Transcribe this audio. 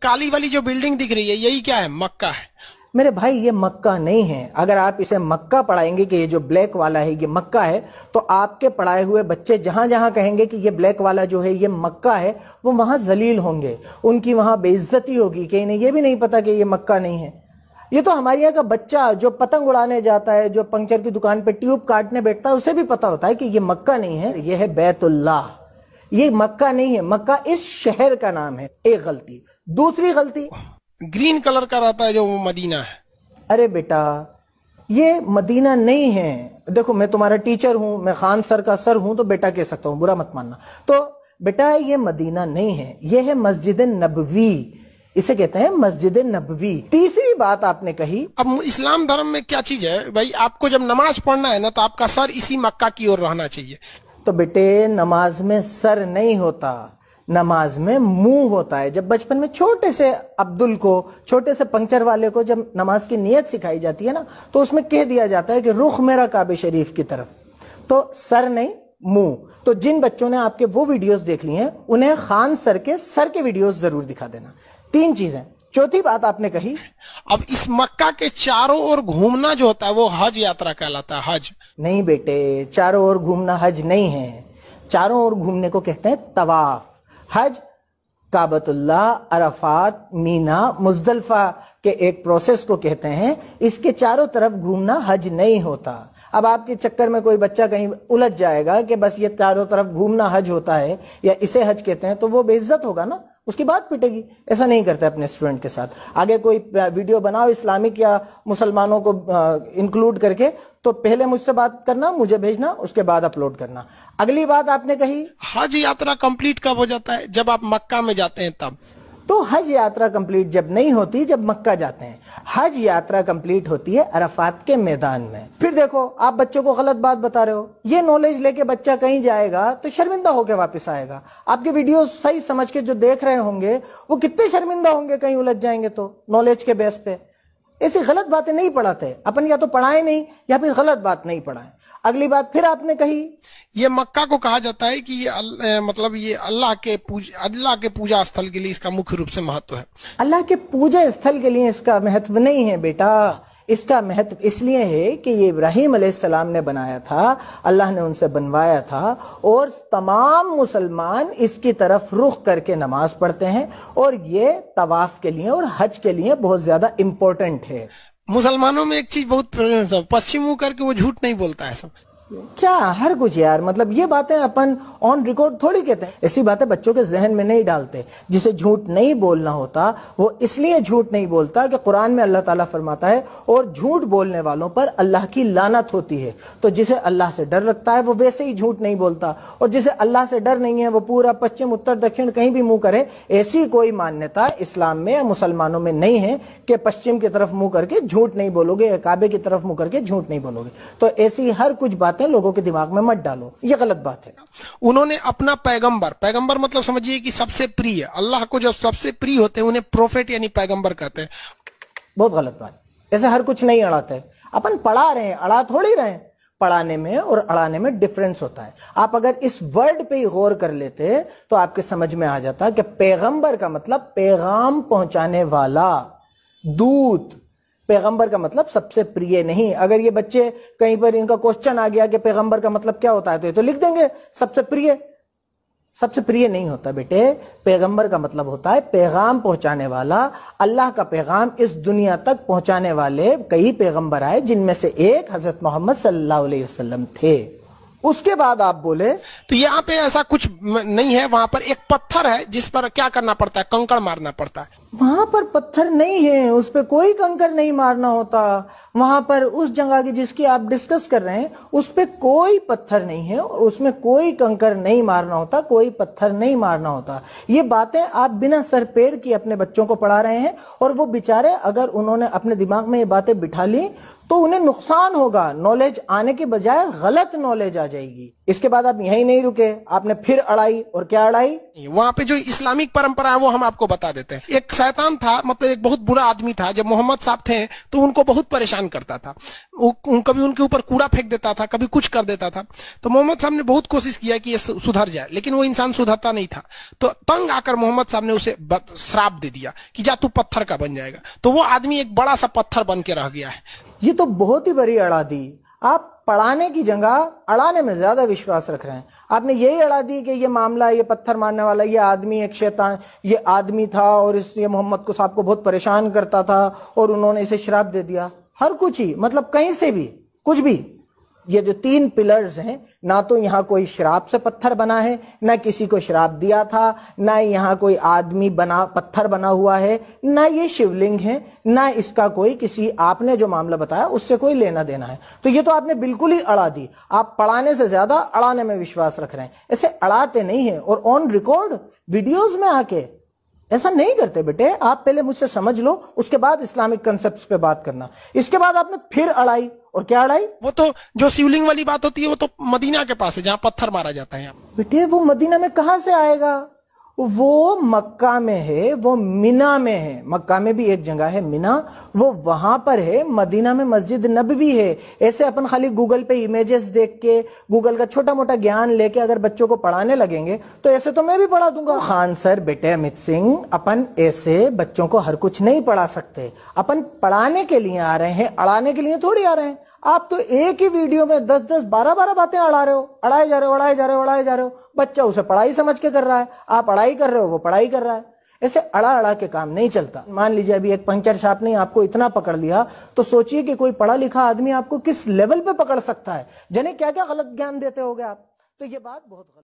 काली वाली जो बिल्डिंग दिख रही है यही क्या है? मक्का है। मेरे भाई ये मक्का नहीं है। अगर आप इसे मक्का पढ़ाएंगे कि ये जो ब्लैक वाला है ये मक्का है, तो आपके पढ़ाए हुए बच्चे जहां जहां कहेंगे कि ये ब्लैक वाला जो है ये मक्का है, वो वहां जलील होंगे, उनकी वहां बेइज्जती होगी कि इन्हें ये भी नहीं पता कि ये मक्का नहीं है। ये तो हमारे यहाँ का बच्चा जो पतंग उड़ाने जाता है, जो पंक्चर की दुकान पे ट्यूब काटने बैठता है, उसे भी पता होता है कि ये मक्का नहीं है, ये है बैतुल्लाह। ये मक्का नहीं है, मक्का इस शहर का नाम है। एक गलती। दूसरी गलती, ग्रीन कलर का रहता है जो वो मदीना है। अरे बेटा ये मदीना नहीं है। देखो मैं तुम्हारा टीचर हूं, मैं खान सर का सर हूं, तो बेटा कह सकता हूं, बुरा मत मानना। तो बेटा ये मदीना नहीं है, ये है मस्जिद नबवी, इसे कहते हैं मस्जिद नबवी। तीसरी बात आपने कही, अब इस्लाम धर्म में क्या चीज है भाई? आपको जब नमाज पढ़ना है ना तो आपका सर इसी मक्का की ओर रहना चाहिए। तो बेटे नमाज में सर नहीं होता, नमाज में मुंह होता है। जब बचपन में छोटे से अब्दुल को, छोटे से पंक्चर वाले को जब नमाज की नियत सिखाई जाती है ना, तो उसमें कह दिया जाता है कि रुख मेरा काबे शरीफ की तरफ। तो सर नहीं, मुंह। तो जिन बच्चों ने आपके वो वीडियोस देख ली हैं, उन्हें खान सर के वीडियोस जरूर दिखा देना। 3 चीजें। चौथी बात आपने कही, अब इस मक्का के चारों ओर घूमना जो होता है वो हज यात्रा कहलाता है। हज नहीं बेटे, चारों ओर घूमना हज नहीं है। चारों ओर घूमने को कहते हैं तवाफ। हज काबतुल्लाह, अरफात, मीना, मुजदलफा के एक प्रोसेस को कहते हैं। इसके चारों तरफ घूमना हज नहीं होता। अब आपके चक्कर में कोई बच्चा कहीं उलझ जाएगा कि बस ये चारों तरफ घूमना हज होता है या इसे हज कहते हैं, तो वो बेइज्जत होगा ना, उसकी बात पिटेगी। ऐसा नहीं करता अपने स्टूडेंट के साथ। आगे कोई वीडियो बनाओ इस्लामिक या मुसलमानों को इंक्लूड करके, तो पहले मुझसे बात करना, मुझे भेजना, उसके बाद अपलोड करना। अगली बात आपने कही, हज यात्रा कंप्लीट कब हो जाता है? जब आप मक्का में जाते हैं तब। तो हज यात्रा कंप्लीट जब नहीं होती, जब मक्का जाते हैं। हज यात्रा कंप्लीट होती है अरफात के मैदान में। फिर देखो आप बच्चों को गलत बात बता रहे हो। ये नॉलेज लेके बच्चा कहीं जाएगा तो शर्मिंदा होकर वापस आएगा। आपके वीडियो सही समझ के जो देख रहे होंगे वो कितने शर्मिंदा होंगे कहीं उलझ जाएंगे तो, नॉलेज के बेस पे। ऐसी गलत बातें नहीं पढ़ाते अपन, या तो पढ़ाए नहीं या फिर गलत बात नहीं पढ़ाए। अगली बात फिर आपने कही, ये मक्का को कहा जाता है कि ये मतलब ये अल्लाह के पूजा स्थल के लिए इसका मुख्य रूप से महत्व है। अल्लाह के पूजा स्थल के लिए इसका महत्व नहीं है बेटा। इसका महत्व इसलिए है कि ये इब्राहिम अलैहिस्सलाम ने बनाया था, अल्लाह ने उनसे बनवाया था, और तमाम मुसलमान इसकी तरफ रुख करके नमाज पढ़ते हैं, और ये तवाफ के लिए और हज के लिए बहुत ज्यादा इंपॉर्टेंट है। मुसलमानों में एक चीज बहुत पश्चिम मुंह करके वो झूठ नहीं बोलता है सब। क्या हर कुछ यार, मतलब ये बातें अपन ऑन रिकॉर्ड थोड़ी कहते हैं। ऐसी बातें बच्चों के जहन में नहीं डालते। जिसे झूठ नहीं बोलना होता वो इसलिए झूठ नहीं बोलता कि कुरान में अल्लाह ताला फरमाता है और झूठ बोलने वालों पर अल्लाह की लानत होती है। तो जिसे अल्लाह से डर रखता है वो वैसे ही झूठ नहीं बोलता, और जिसे अल्लाह से डर नहीं है वो पूरा पश्चिम उत्तर दक्षिण कहीं भी मुंह करे। ऐसी कोई मान्यता इस्लाम में या मुसलमानों में नहीं है कि पश्चिम की तरफ मुंह करके झूठ नहीं बोलोगे या काबे की तरफ मुंह करके झूठ नहीं बोलोगे। तो ऐसी हर कुछ बातें लोगों के दिमाग में मत डालो, ये गलत बात है। उन्होंने अपना पैगंबर मतलब समझिए कि सबसे प्रिय, अल्लाह को जो सबसे प्रिय होते हैं उन्हें प्रोफेट यानी पैगंबर कहते हैं। बहुत गलत बात। ऐसे हर कुछ नहीं अड़ाते। अपन पढ़ा रहे हैं, अड़ा थोड़ी रहे हैं। पढ़ाने में और अड़ाने में डिफरेंस होता है। आप अगर इस वर्ड पे ही गौर कर लेते तो आपके समझ में आ जाता कि पैगंबर का मतलब पैगाम पहुंचाने वाला, दूत। पैगंबर का मतलब सबसे प्रिय नहीं। अगर ये बच्चे कहीं पर इनका क्वेश्चन आ गया कि पैगंबर का मतलब क्या होता है, तो ये तो लिख देंगे सबसे प्रिय। सबसे प्रिय नहीं होता बेटे। पैगंबर का मतलब होता है पैगाम पहुंचाने वाला। अल्लाह का पैगाम इस दुनिया तक पहुंचाने वाले कई पैगंबर आए, जिनमें से एक हजरत मोहम्मद सल्लल्लाहु अलैहि वसल्लम थे। उसके बाद आप बोले तो यहाँ पे ऐसा कुछ नहीं है। वहां पर एक पत्थर है जिस पर क्या करना पड़ता है? कंकड़ मारना पड़ता है। वहां पर पत्थर नहीं है, उस पे कोई कंकड़ नहीं मारना होता। वहां पर उस जगह की जिसकी आप डिस्कस कर रहे हैं उस पे कोई पत्थर नहीं है और उसमें कोई कंकड़ नहीं मारना होता, कोई पत्थर नहीं मारना होता। ये बातें आप बिना सर पैर की अपने बच्चों को पढ़ा रहे हैं, और वो बेचारे अगर उन्होंने अपने दिमाग में ये बातें बिठा ली تو انہیں نقصان ہوگا, نالج آنے کے بجائے غلط نالج آ جائے گی. اس کے بعد آپ یہیں نہیں رکے, آپ نے پھر اڑائی, اور کیا اڑائی؟ وہاں پہ جو اسلامک پرمپرا ہے وہ ہم آپ کو بتا دیتے ہیں. ایک شیطان تھا, مطلب ایک بہت برا آدمی تھا. جب محمد صاحب تھے تو ان کو بہت پریشان کرتا تھا, کبھی ان کے اوپر کوڑا پھینک دیتا تھا, کبھی کچھ کر دیتا تھا. تو محمد صاحب نے بہت کوشش کیا کہ یہ سدھر جائے, لیکن وہ انسان سدھرتا نہیں تھا. تو تنگ آ کر محمد صاحب نے اسے شراپ دے دیا کہ جا تو پتھر کا بن جائے گا. تو وہ آدمی ایک بڑا سا پتھر بن کے رہ گیا ہے. یہ تو بہت ہی بڑی اڑا دی. آپ پڑھانے کی جگہ اڑانے میں زیادہ وشواس رکھ رہے ہیں. آپ نے یہی اڑا دی کہ یہ معاملہ, یہ پتھر مارنے والا یہ آدمی ایک شیطان, یہ آدمی تھا اور اس یہ محمد کو صاحب کو بہت پریشان کرتا تھا اور انہوں نے اسے شراب دے دیا. ہر کچھ ہی, مطلب کہیں سے بھی کچھ بھی. یہ جو 3 پلرز ہیں, نہ تو یہاں کوئی شراب سے پتھر بنا ہے, نہ کسی کو شراب دیا تھا, نہ یہاں کوئی آدمی بنا پتھر بنا ہوا ہے, نہ یہ شیولنگ ہے, نہ اس کا کوئی کسی آپ نے جو معاملہ بتایا اس سے کوئی لینا دینا ہے. تو یہ تو آپ نے بالکل ہی اڑا دی. آپ پڑھانے سے زیادہ اڑانے میں وشواس رکھ رہے ہیں. ایسے اڑاتے نہیں ہیں, اور آن ریکارڈ ویڈیوز میں آ کے ایسا نہیں کرتے بیٹے. آپ پہلے مجھ سے سمجھ لو, اس کے بعد اسلامک کنسپٹس پہ بات کرنا. اس کے بعد آپ نے پھر اڑائی, اور کیا اڑائی؟ وہ تو جو شیولنگ والی بات ہوتی ہے وہ تو مدینہ کے پاس ہے جہاں پتھر مارا جاتا ہے. بیٹے وہ مدینہ میں کہاں سے آئے گا؟ وہ مکہ میں ہے, وہ مینا میں ہے. مکہ میں بھی ایک جگہ ہے مینا, وہ وہاں پر ہے. مدینہ میں مسجد نبوی ہے. ایسے اپن خالی گوگل پہ امیجز دیکھ کے, گوگل کا چھوٹا موٹا گیان لے کے اگر بچوں کو پڑھانے لگیں گے تو ایسے تو میں بھی پڑھا دوں گا. خان سر, بیٹے امت سنگھ, اپن ایسے بچوں کو ہر کچھ نہیں پڑھا سکتے. اپن پڑھانے کے لیے آ رہے ہیں, اڑانے کے لیے تھوڑی آ رہے ہیں. آپ تو ایک ہی ویڈیو میں 10-10, 12-12 باتیں اڑا رہے ہو, اڑائے جا رہے ہو. بچہ اسے پڑھائی سمجھ کے کر رہا ہے, آپ اڑائی کر رہے ہو, وہ پڑھائی کر رہا ہے. ایسے اڑا کے کام نہیں چلتا. مان لیجئے ابھی ایک پنچر شاپ نے آپ کو اتنا پکڑ لیا, تو سوچئے کہ کوئی پڑھا لکھا آدمی آپ کو کس لیول پہ پکڑ سکتا ہے. جنہیں کیا کیا غلط گیان دیتے ہوگے آپ. تو یہ بات بہت غلط